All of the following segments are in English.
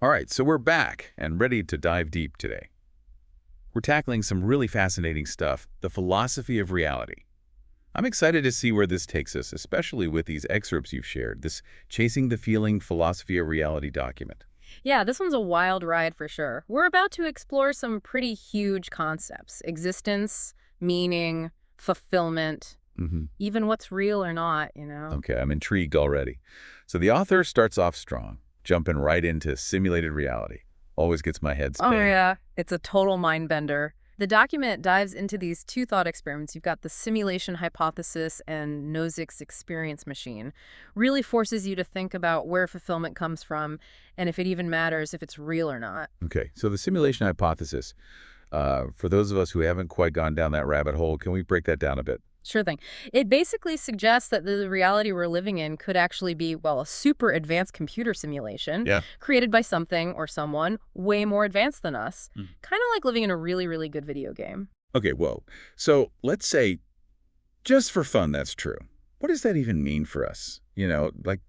All right, so we're back and ready to dive deep today. We're tackling some really fascinating stuff, the philosophy of reality. I'm excited to see where this takes us, especially with these excerpts you've shared, this Chasing the Feeling Philosophy of Reality document. Yeah, this one's a wild ride for sure. We're about to explore some pretty huge concepts: existence, meaning, fulfillment, hmm even what's real or not. Okay, I'm intrigued already. So the author starts off strong, jumping right into simulated reality. Always gets my head Oh, spinning. yeah. It's a total mind bender. The document dives into these two thought experiments. You've got the simulation hypothesis and Nozick's experience machine. Really forces you to think about where fulfillment comes from and if it even matters if it's real or not. Okay, so the simulation hypothesis, for those of us who haven't quite gone down that rabbit hole, can we break that down a bit? Sure thing. It basically suggests that the reality we're living in could actually be, well, a super advanced computer simulation Yeah. created by something or someone way more advanced than us. Mm. Kind of like living in a really, really good video game. Okay, whoa. So let's say, just for fun, that's true. What does that even mean for us? Like,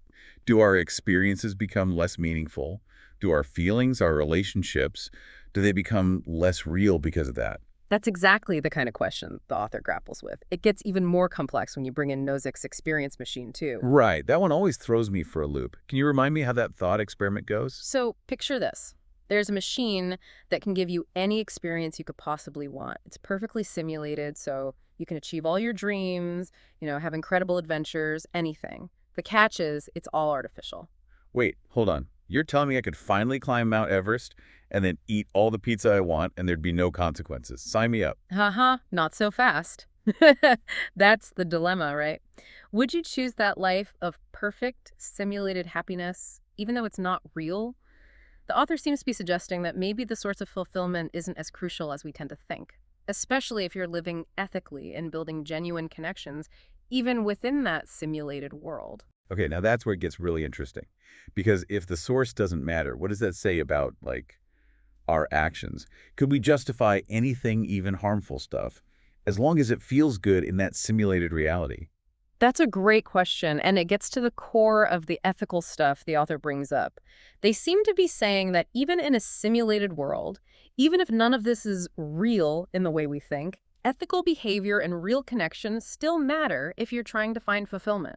do our experiences become less meaningful? Do our feelings, our relationships, do they become less real because of that? That's exactly the kind of question the author grapples with. It gets even more complex when you bring in Nozick's experience machine, too. Right, that one always throws me for a loop. Can you remind me how that thought experiment goes? So picture this. There's a machine that can give you any experience you could possibly want. It's perfectly simulated, so you can achieve all your dreams, have incredible adventures, anything. The catch is, it's all artificial. Wait, hold on. You're telling me I could finally climb Mount Everest and then eat all the pizza I want and there'd be no consequences? Sign me up. Haha, not so fast. That's the dilemma, right? Would you choose that life of perfect, simulated happiness, even though it's not real? The author seems to be suggesting that maybe the source of fulfillment isn't as crucial as we tend to think, especially if you're living ethically and building genuine connections, even within that simulated world. Okay, now that's where it gets really interesting. Because if the source doesn't matter, what does that say about, like, our actions? Could we justify anything, even harmful stuff, as long as it feels good in that simulated reality? That's a great question, and it gets to the core of the ethical stuff the author brings up. They seem to be saying that even in a simulated world, even if none of this is real in the way we think, ethical behavior and real connection still matter if you're trying to find fulfillment.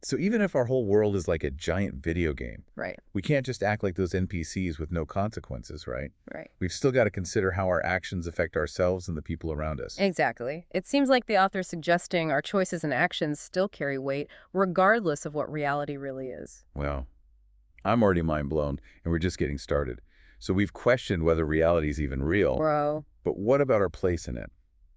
So even if our whole world is like a giant video game, Right, we can't just act like those NPCs with no consequences, right? right. We've still got to consider how our actions affect ourselves and the people around us. Exactly. It seems like the author is suggesting our choices and actions still carry weight, regardless of what reality really is. Well, I'm already mind blown, and we're just getting started. So we've questioned whether reality is even real, Bro. but what about our place in it?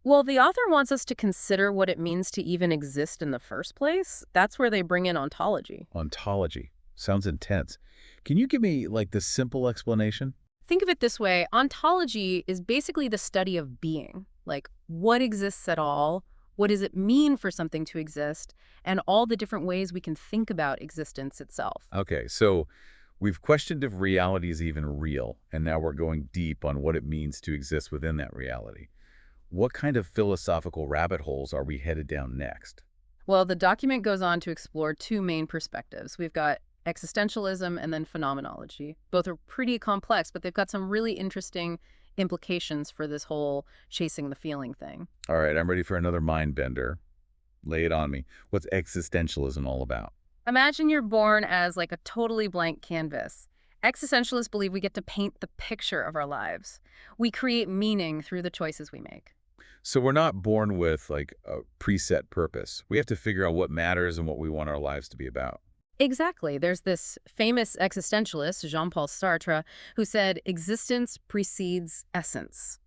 Well, the author wants us to consider what it means to even exist in the first place. That's where they bring in ontology. Ontology. Sounds intense. Can you give me, like, the simple explanation? Think of it this way. Ontology is basically the study of being. Like, what exists at all? What does it mean for something to exist? And all the different ways we can think about existence itself. Okay, so we've questioned if reality is even real, and now we're going deep on what it means to exist within that reality. What kind of philosophical rabbit holes are we headed down next? Well, the document goes on to explore two main perspectives. We've got existentialism and then phenomenology. Both are pretty complex, but they've got some really interesting implications for this whole chasing the feeling thing. All right, I'm ready for another mind bender. Lay it on me. What's existentialism all about? Imagine you're born as like a totally blank canvas. Existentialists believe we get to paint the picture of our lives. We create meaning through the choices we make. So we're not born with, like, a preset purpose. We have to figure out what matters and what we want our lives to be about. Exactly. There's this famous existentialist, Jean-Paul Sartre, who said existence precedes essence.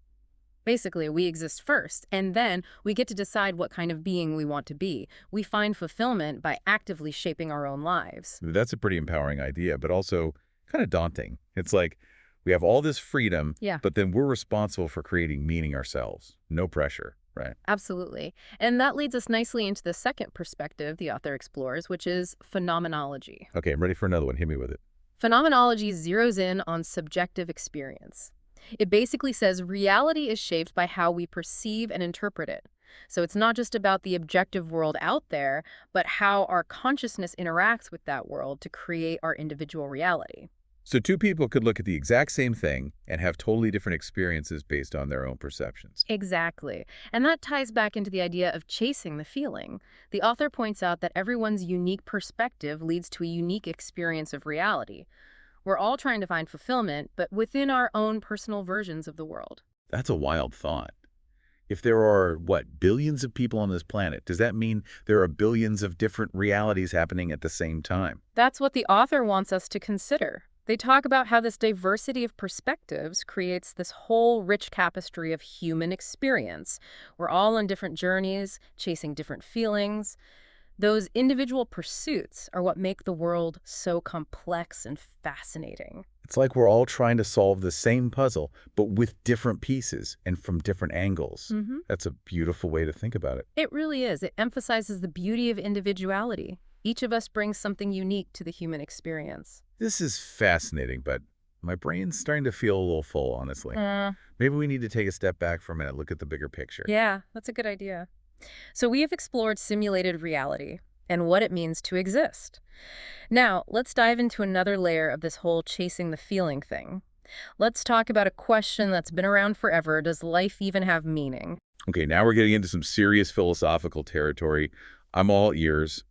Basically, we exist first, and then we get to decide what kind of being we want to be. We find fulfillment by actively shaping our own lives. That's a pretty empowering idea, but also kind of daunting. It's like we have all this freedom, Yeah. but then we're responsible for creating meaning ourselves. No pressure, right? Absolutely. And that leads us nicely into the second perspective the author explores, which is phenomenology. Okay, I'm ready for another one. Hit me with it. Phenomenology zeroes in on subjective experience. It basically says reality is shaped by how we perceive and interpret it. So it's not just about the objective world out there, but how our consciousness interacts with that world to create our individual reality. So two people could look at the exact same thing and have totally different experiences based on their own perceptions. Exactly. And that ties back into the idea of chasing the feeling. The author points out that everyone's unique perspective leads to a unique experience of reality. We're all trying to find fulfillment, but within our own personal versions of the world. That's a wild thought. If there are, what, billions of people on this planet, does that mean there are billions of different realities happening at the same time? That's what the author wants us to consider. They talk about how this diversity of perspectives creates this whole rich tapestry of human experience. We're all on different journeys, chasing different feelings. Those individual pursuits are what make the world so complex and fascinating. It's like we're all trying to solve the same puzzle, but with different pieces and from different angles. That's a beautiful way to think about it. It really is. It emphasizes the beauty of individuality. Each of us brings something unique to the human experience. This is fascinating, but my brain's starting to feel a little full, honestly. Maybe we need to take a step back for a minute, look at the bigger picture. Yeah, that's a good idea. So we have explored simulated reality and what it means to exist. Now, let's dive into another layer of this whole chasing the feeling thing. Let's talk about a question that's been around forever. Does life even have meaning? Okay, now we're getting into some serious philosophical territory. I'm all ears.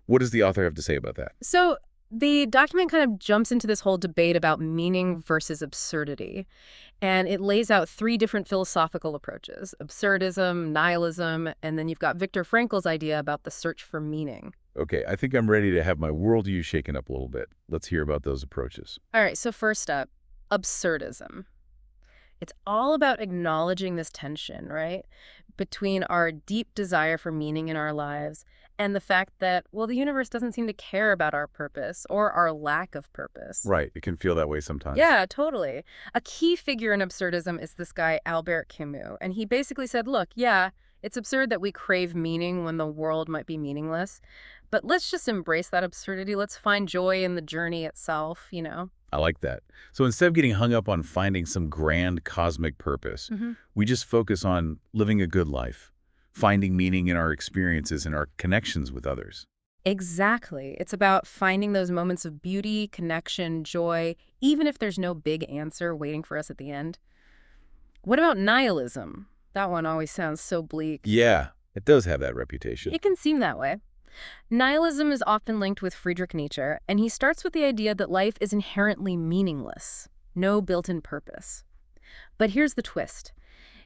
What does the author have to say about that? So the document kind of jumps into this whole debate about meaning versus absurdity. And it lays out three different philosophical approaches: absurdism, nihilism, and then you've got Viktor Frankl's idea about the search for meaning. Okay, I think I'm ready to have my worldview shaken up a little bit. Let's hear about those approaches. All right, so first up, absurdism. It's all about acknowledging this tension, right, between our deep desire for meaning in our lives and the fact that, well, the universe doesn't seem to care about our purpose or our lack of purpose. Right, it can feel that way sometimes. Yeah, totally. A key figure in absurdism is this guy, Albert Camus, and he basically said, look, yeah, it's absurd that we crave meaning when the world might be meaningless, but let's just embrace that absurdity. Let's find joy in the journey itself, you know? I like that. So instead of getting hung up on finding some grand cosmic purpose, we just focus on living a good life, finding meaning in our experiences and our connections with others. Exactly. It's about finding those moments of beauty, connection, joy, even if there's no big answer waiting for us at the end. What about nihilism? That one always sounds so bleak. Yeah, it does have that reputation. It can seem that way. Nihilism is often linked with Friedrich Nietzsche, and he starts with the idea that life is inherently meaningless, no built-in purpose. But here's the twist.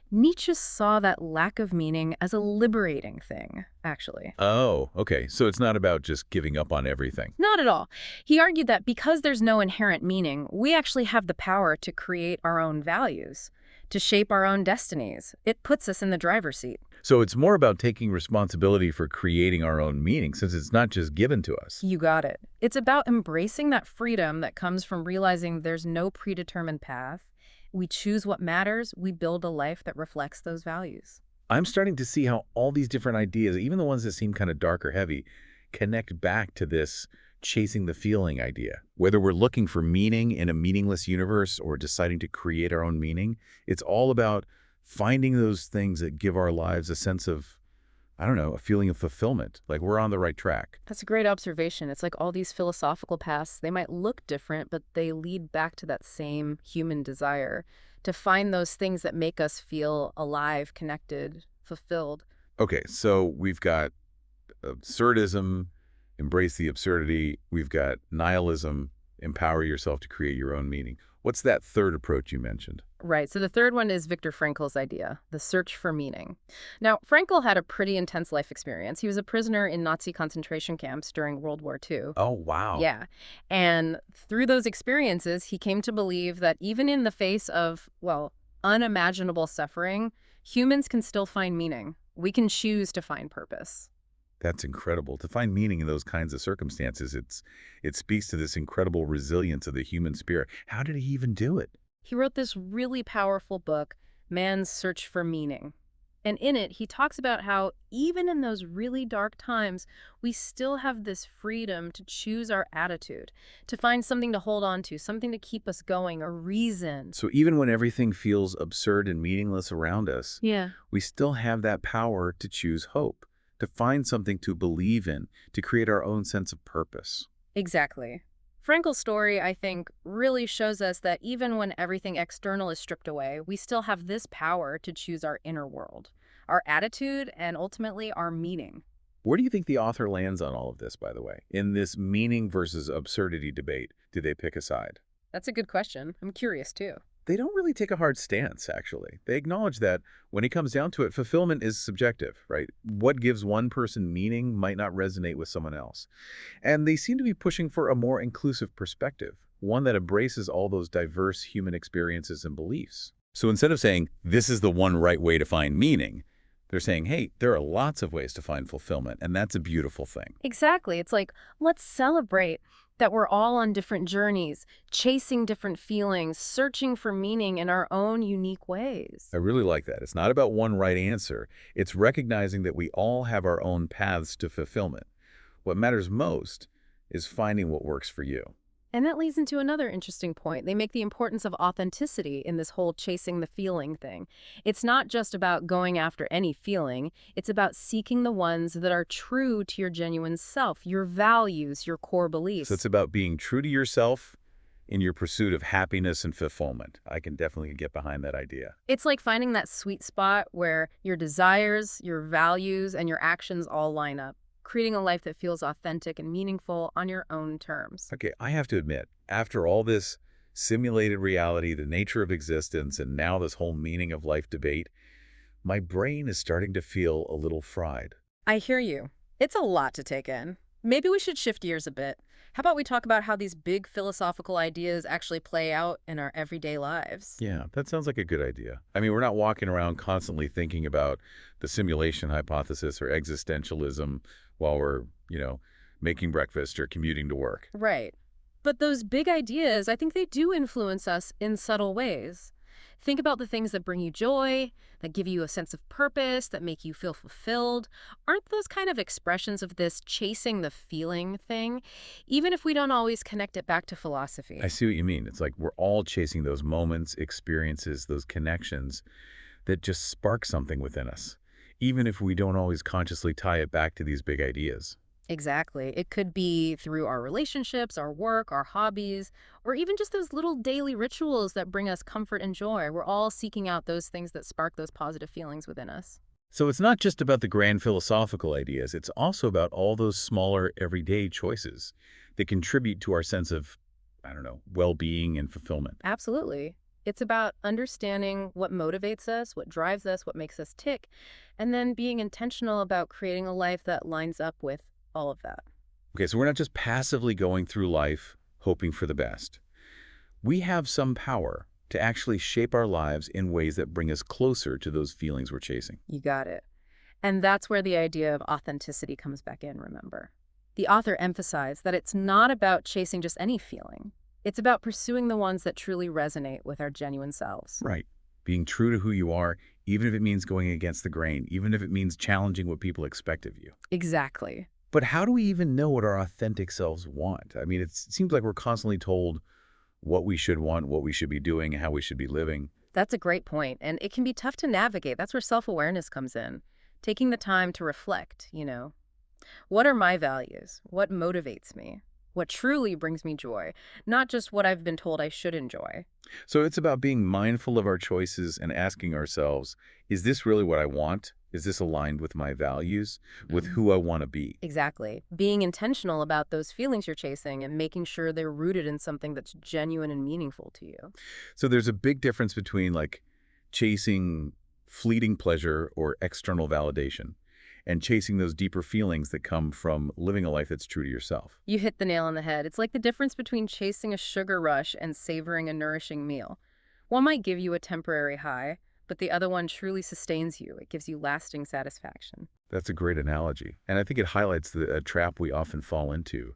Nietzsche saw that lack of meaning as a liberating thing, actually. Oh, okay. So it's not about just giving up on everything. Not at all. He argued that because there's no inherent meaning, we actually have the power to create our own values, to shape our own destinies. It puts us in the driver's seat. So it's more about taking responsibility for creating our own meaning, since it's not just given to us. You got it. It's about embracing that freedom that comes from realizing there's no predetermined path. We choose what matters. We build a life that reflects those values. I'm starting to see how all these different ideas, even the ones that seem kind of dark or heavy, connect back to this chasing the feeling idea. Whether we're looking for meaning in a meaningless universe or deciding to create our own meaning, it's all about finding those things that give our lives a sense of, I don't know, a feeling of fulfillment, like we're on the right track. That's a great observation. It's like all these philosophical paths, they might look different, but they lead back to that same human desire to find those things that make us feel alive, connected, fulfilled. Okay, so we've got absurdism, embrace the absurdity. We've got nihilism, empower yourself to create your own meaning. What's that third approach you mentioned? Right. So the third one is Viktor Frankl's idea, the search for meaning. Now, Frankl had a pretty intense life experience. He was a prisoner in Nazi concentration camps during World War II. Oh, wow. Yeah. And through those experiences, he came to believe that even in the face of, well, unimaginable suffering, humans can still find meaning. We can choose to find purpose. That's incredible. To find meaning in those kinds of circumstances, it speaks to this incredible resilience of the human spirit. How did he even do it? He wrote this really powerful book, Man's Search for Meaning. And in it, he talks about how even in those really dark times, we still have this freedom to choose our attitude, to find something to hold on to, something to keep us going, a reason. So even when everything feels absurd and meaningless around us, Yeah. we still have that power to choose hope, to find something to believe in, to create our own sense of purpose. Exactly. Frankel's story, I think, really shows us that even when everything external is stripped away, we still have this power to choose our inner world, our attitude, and ultimately our meaning. Where do you think the author lands on all of this, by the way? In this meaning versus absurdity debate, do they pick a side? That's a good question. I'm curious too. They don't really take a hard stance, actually. They acknowledge that when it comes down to it, fulfillment is subjective, right? What gives one person meaning might not resonate with someone else. And they seem to be pushing for a more inclusive perspective, one that embraces all those diverse human experiences and beliefs. So instead of saying, this is the one right way to find meaning, they're saying, hey, there are lots of ways to find fulfillment, and that's a beautiful thing. Exactly. It's like, let's celebrate that we're all on different journeys, chasing different feelings, searching for meaning in our own unique ways. I really like that. It's not about one right answer. It's recognizing that we all have our own paths to fulfillment. What matters most is finding what works for you. And that leads into another interesting point. They make the importance of authenticity in this whole chasing the feeling thing. It's not just about going after any feeling. It's about seeking the ones that are true to your genuine self, your values, your core beliefs. So it's about being true to yourself in your pursuit of happiness and fulfillment. I can definitely get behind that idea. It's like finding that sweet spot where your desires, your values, and your actions all line up, creating a life that feels authentic and meaningful on your own terms. Okay, I have to admit, after all this simulated reality, the nature of existence, and now this whole meaning of life debate, my brain is starting to feel a little fried. I hear you. It's a lot to take in. Maybe we should shift gears a bit. How about we talk about how these big philosophical ideas actually play out in our everyday lives? Yeah, that sounds like a good idea. I mean, we're not walking around constantly thinking about the simulation hypothesis or existentialism while we're, making breakfast or commuting to work. Right. But those big ideas, I think they do influence us in subtle ways. Think about the things that bring you joy, that give you a sense of purpose, that make you feel fulfilled. Aren't those kind of expressions of this chasing the feeling thing, even if we don't always connect it back to philosophy? I see what you mean. It's like we're all chasing those moments, experiences, those connections that just spark something within us, even if we don't always consciously tie it back to these big ideas. Exactly. It could be through our relationships, our work, our hobbies, or even just those little daily rituals that bring us comfort and joy. We're all seeking out those things that spark those positive feelings within us. So it's not just about the grand philosophical ideas. It's also about all those smaller, everyday choices that contribute to our sense of, well-being and fulfillment. Absolutely. It's about understanding what motivates us, what drives us, what makes us tick, and then being intentional about creating a life that lines up with all of that. Okay, so we're not just passively going through life hoping for the best. We have some power to actually shape our lives in ways that bring us closer to those feelings we're chasing. You got it. And that's where the idea of authenticity comes back in, remember. The author emphasized that it's not about chasing just any feeling. It's about pursuing the ones that truly resonate with our genuine selves. Right. Being true to who you are, even if it means going against the grain, even if it means challenging what people expect of you. Exactly. But how do we even know what our authentic selves want? I mean, it seems like we're constantly told what we should want, what we should be doing, how we should be living. That's a great point, and it can be tough to navigate. That's where self-awareness comes in. Taking the time to reflect. What are my values? What motivates me? What truly brings me joy? Not just what I've been told I should enjoy. So it's about being mindful of our choices and asking ourselves, is this really what I want? Is this aligned with my values, with who I want to be? Exactly. Being intentional about those feelings you're chasing and making sure they're rooted in something that's genuine and meaningful to you. So there's a big difference between chasing fleeting pleasure or external validation and chasing those deeper feelings that come from living a life that's true to yourself. You hit the nail on the head. It's like the difference between chasing a sugar rush and savoring a nourishing meal. One might give you a temporary high, but the other one truly sustains you. It gives you lasting satisfaction. That's a great analogy. And I think it highlights the trap we often fall into,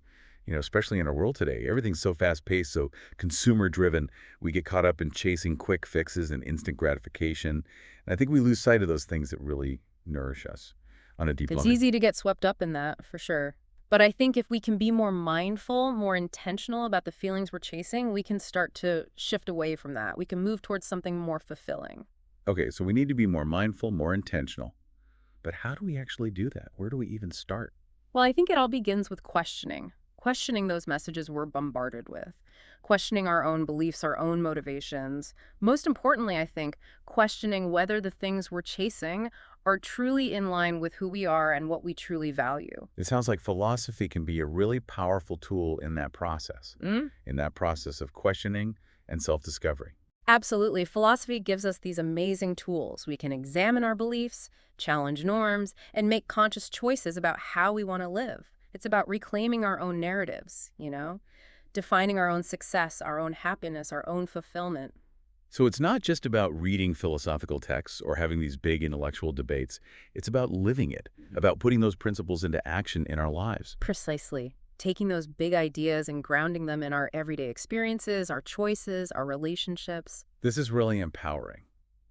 especially in our world today. Everything's so fast-paced, so consumer-driven. We get caught up in chasing quick fixes and instant gratification. And I think we lose sight of those things that really nourish us on a deep level. It's easy to get swept up in that, for sure. But I think if we can be more mindful, more intentional about the feelings we're chasing, we can start to shift away from that. We can move towards something more fulfilling. Okay, so we need to be more mindful, more intentional. But how do we actually do that? Where do we even start? Well, I think it all begins with questioning questioning those messages we're bombarded with, questioning our own beliefs, our own motivations. Most importantly, I think, questioning whether the things we're chasing are truly in line with who we are and what we truly value. It sounds like philosophy can be a really powerful tool in that process, Mm? of questioning and self-discovery. Absolutely. Philosophy gives us these amazing tools. We can examine our beliefs, challenge norms, and make conscious choices about how we want to live. It's about reclaiming our own narratives, defining our own success, our own happiness, our own fulfillment. So it's not just about reading philosophical texts or having these big intellectual debates. It's about living it, about putting those principles into action in our lives. Precisely. Taking those big ideas and grounding them in our everyday experiences, our choices, our relationships. This is really empowering.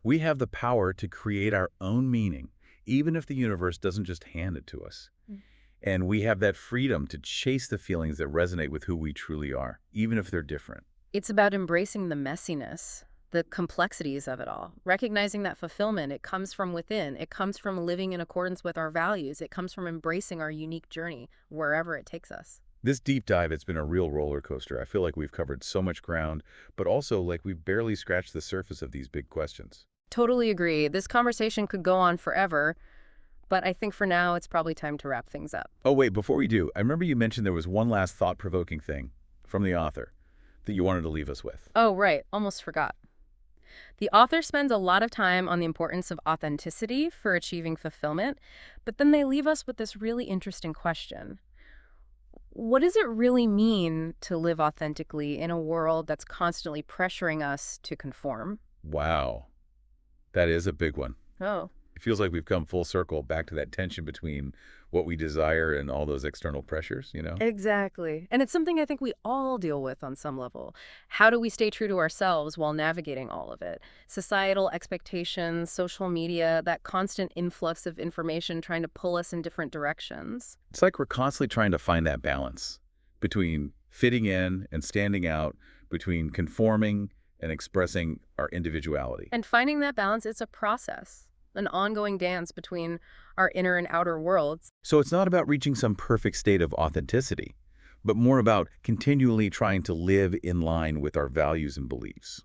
We have the power to create our own meaning, even if the universe doesn't just hand it to us. Mm. And we have that freedom to chase the feelings that resonate with who we truly are, even if they're different. It's about embracing the messiness, the complexities of it all, recognizing that fulfillment, it comes from within. It comes from living in accordance with our values. It comes from embracing our unique journey, wherever it takes us. This deep dive, it's been a real roller coaster. I feel like we've covered so much ground, but also like we've barely scratched the surface of these big questions. Totally agree. This conversation could go on forever, but I think for now it's probably time to wrap things up. Oh, wait, before we do, I remember you mentioned there was one last thought-provoking thing from the author that you wanted to leave us with. Oh, right. Almost forgot. The author spends a lot of time on the importance of authenticity for achieving fulfillment, but then they leave us with this really interesting question. What does it really mean to live authentically in a world that's constantly pressuring us to conform? Wow, that is a big one. Oh, It feels like we've come full circle back to that tension between what we desire and all those external pressures. exactly. And it's something I think we all deal with on some level. How do we stay true to ourselves while navigating all of it? Societal expectations, social media, that constant influx of information trying to pull us in different directions. It's like we're constantly trying to find that balance between fitting in and standing out, between conforming and expressing our individuality. And finding that balance, it's a process, an ongoing dance between our inner and outer worlds. So it's not about reaching some perfect state of authenticity, but more about continually trying to live in line with our values and beliefs.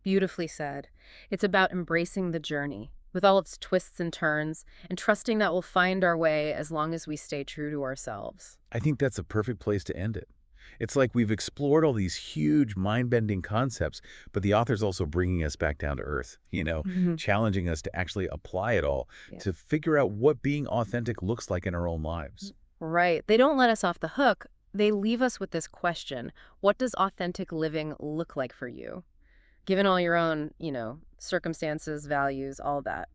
Beautifully said. It's about embracing the journey with all its twists and turns and trusting that we'll find our way as long as we stay true to ourselves. I think that's a perfect place to end it. It's like we've explored all these huge, mind-bending concepts, but the author's also bringing us back down to earth, challenging us to actually apply it all, Yeah. to figure out what being authentic looks like in our own lives. Right. They don't let us off the hook. They leave us with this question. What does authentic living look like for you? Given all your own, circumstances, values, all that.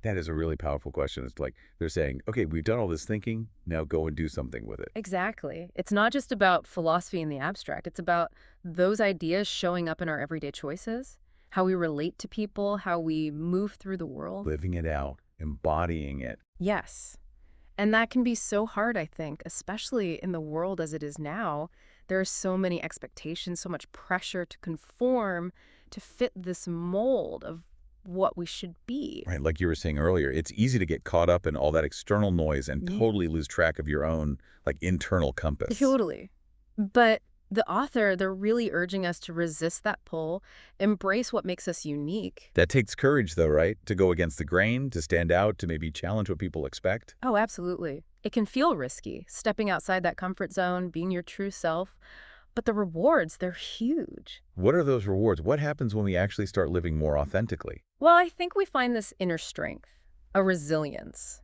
That is a really powerful question. It's like they're saying, okay, we've done all this thinking, now go and do something with it. Exactly. It's not just about philosophy in the abstract. It's about those ideas showing up in our everyday choices, how we relate to people, how we move through the world. Living it out, embodying it. Yes. And that can be so hard, I think, especially in the world as it is now. There are so many expectations, so much pressure to conform, to fit this mold of what we should be. Right, like you were saying earlier, it's easy to get caught up in all that external noise and Yeah. totally lose track of your own, internal compass. Totally. But the author, they're really urging us to resist that pull, embrace what makes us unique. That takes courage, though, right? To go against the grain, to stand out, to maybe challenge what people expect. Oh, absolutely. It can feel risky, stepping outside that comfort zone, being your true self. But the rewards, they're huge. What are those rewards? What happens when we actually start living more authentically? Well, I think we find this inner strength, a resilience.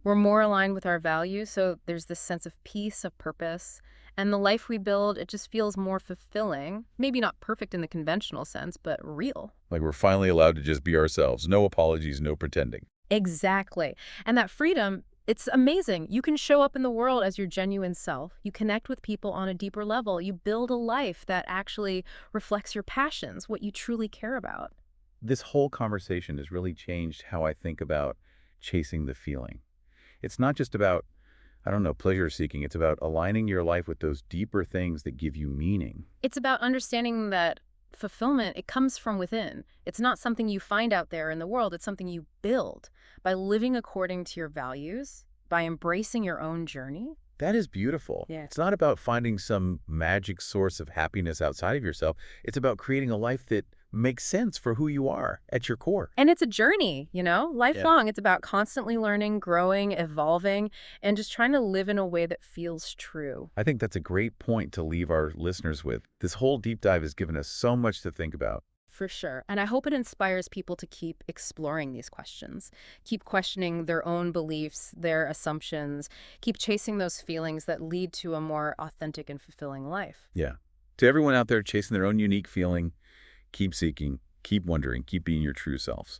We're more aligned with our values, so there's this sense of peace, of purpose. And the life we build, it just feels more fulfilling. Maybe not perfect in the conventional sense, but real. Like we're finally allowed to just be ourselves. No apologies, no pretending. Exactly. And that freedom, it's amazing. You can show up in the world as your genuine self. You connect with people on a deeper level. You build a life that actually reflects your passions, what you truly care about. This whole conversation has really changed how I think about chasing the feeling. It's not just about, pleasure seeking. It's about aligning your life with those deeper things that give you meaning. It's about understanding that fulfillment, it comes from within. It's not something you find out there in the world. It's something you build by living according to your values, by embracing your own journey. That is beautiful. Yeah. It's not about finding some magic source of happiness outside of yourself. It's about creating a life that makes sense for who you are at your core. And it's a journey, Yeah. lifelong. It's about constantly learning, growing, evolving, and just trying to live in a way that feels true. I think that's a great point to leave our listeners with. This whole deep dive has given us so much to think about. For sure. And I hope it inspires people to keep exploring these questions, keep questioning their own beliefs, their assumptions, keep chasing those feelings that lead to a more authentic and fulfilling life. Yeah. To everyone out there chasing their own unique feeling, keep seeking, keep wondering, keep being your true selves.